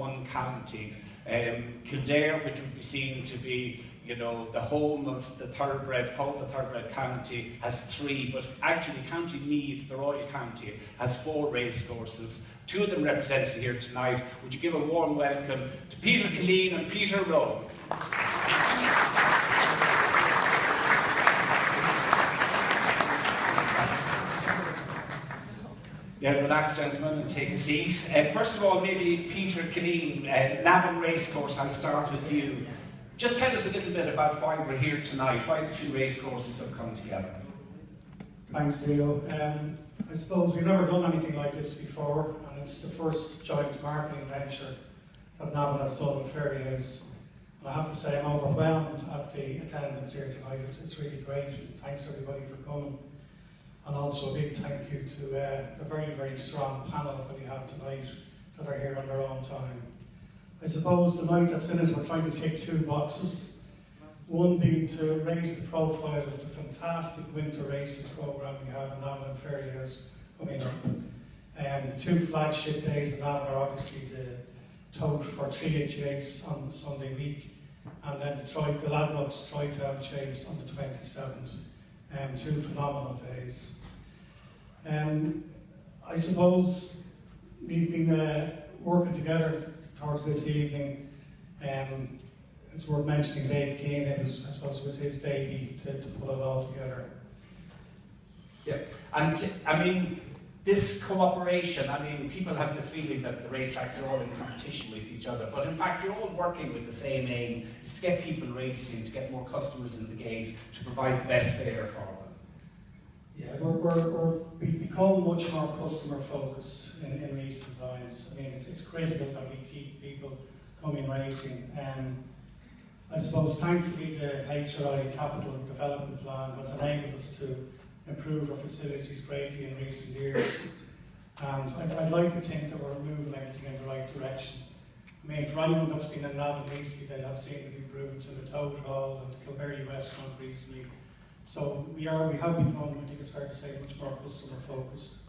one county. Kildare, which would be seen to be, you know, the home of the thoroughbred, called the thoroughbred county, has 3, but actually County Meath, the Royal County, has 4 racecourses. 2 of them represented here tonight. Would you give a warm welcome to Peter Killeen and Peter Rowe? Yeah, relax, gentlemen, and take a seat. First of all, maybe Peter Killeen, Navan Racecourse, I'll start with you. Just tell us a little bit about why we're here tonight, why the 2 racecourses have come together. Thanks, Leo. I suppose we've never done anything like this before, and it's the first joint marketing venture that Navan has done with Fairy House. And I have to say I'm overwhelmed at the attendance here tonight. It's really great. Thanks everybody for coming. And also a big thank you to the very, very strong panel that we have tonight that are here on their own time. I suppose the night that's in it, we're trying to tick 2 boxes. One being to raise the profile of the fantastic winter racing programme we have in Navan and Fairy House coming up. The 2 flagship days in Navan are obviously the Tote for 3H Chase on the Sunday week, and then the Ladbrokes Tri-Town Chase on the 27th. 2 phenomenal days. I suppose we've been working together towards this evening. It's worth mentioning Dave Keane. I suppose it was his baby to put it all together. Yeah, and I mean, this cooperation, I mean, people have this feeling that the racetracks are all in competition with each other, but in fact you're all working with the same aim, is to get people racing, to get more customers in the gate, to provide the best fare for them. Yeah, we've become much more customer focused in recent times. I mean, it's critical that we keep people coming racing. I suppose thankfully the HRI Capital Development Plan has enabled us to improve our facilities greatly in recent years. And I'd like to think that we're moving everything in the right direction. I mean, for anyone that's been in Navan recently, they'll have seen the improvements in the Tote Hall and the Kilberry restaurant recently. So we have become, I think it's fair to say, much more customer focused.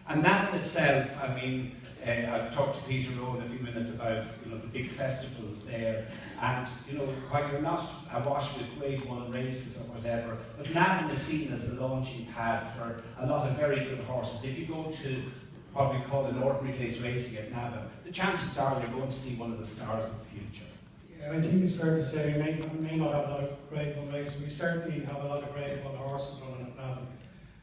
And Navan itself, I mean, I'll talk to Peter Rowe in a few minutes about, you know, the big festivals there, and you know, while you're not awash with Grade 1 races or whatever, but Navan is seen as the launching pad for a lot of very good horses. If you go to what we call an ordinary place racing at Navan, the chances are you're going to see one of the stars of the future. Yeah, I think it's fair to say we may not have a lot of Grade 1 races. We certainly have a lot of Grade 1 horses running at Navan.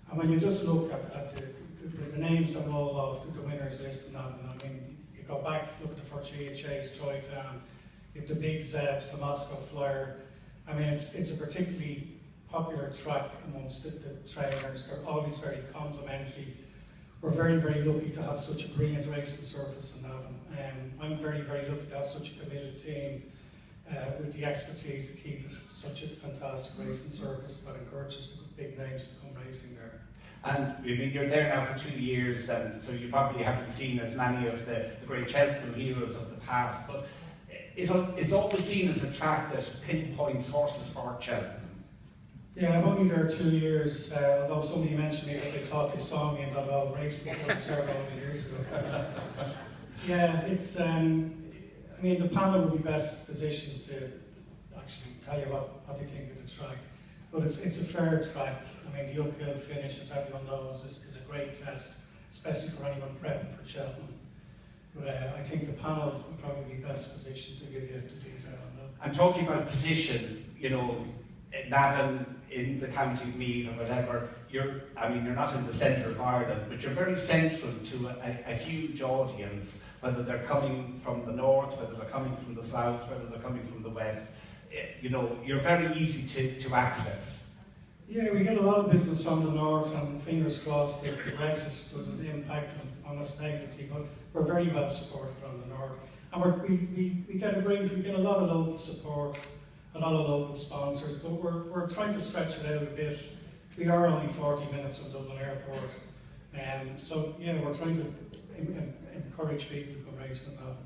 And when you just look at the names of all of the winners list in Navan, I mean, you go back, look at the 3H Chase, Tri-Town, you have the Big Zebs, the Moscow Flyer. I mean, it's a particularly popular track amongst the trainers. They're always very complimentary. We're very, very lucky to have such a brilliant racing surface in Navan. I'm very, very lucky to have such a committed team with the expertise to keep it such a fantastic racing surface that encourages the big names to come racing there. And I mean, you're there now for 2 years, and so you probably haven't seen as many of the great Cheltenham heroes of the past, but it's always seen as a track that pinpoints horses for Cheltenham. Yeah, I'm only there 2 years, although somebody mentioned me that they thought they saw me in that old racing several years ago. Yeah, it's, I mean, the panel would be best positioned to actually tell you what they think of the track. But it's a fair track. I mean, the uphill finish, as everyone knows, is a great test, especially for anyone prepping for Cheltenham. But I think the panel would probably be best positioned to give you the detail on that. And talking about position, you know, Navan in the County of Meath or whatever, you're not in the centre of Ireland, but you're very central to a huge audience, whether they're coming from the north, whether they're coming from the south, whether they're coming from the west. You know, you're very easy to access. Yeah, we get a lot of business from the north, and fingers crossed that the Brexit doesn't impact on us negatively, but we're very well supported from the north. And we get a lot of local support, a lot of local sponsors, but we're trying to stretch it out a bit. We are only 40 minutes from Dublin Airport, so yeah, we're trying to encourage people to come racing at that.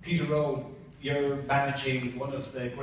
Peter Rowe, you're managing one of the great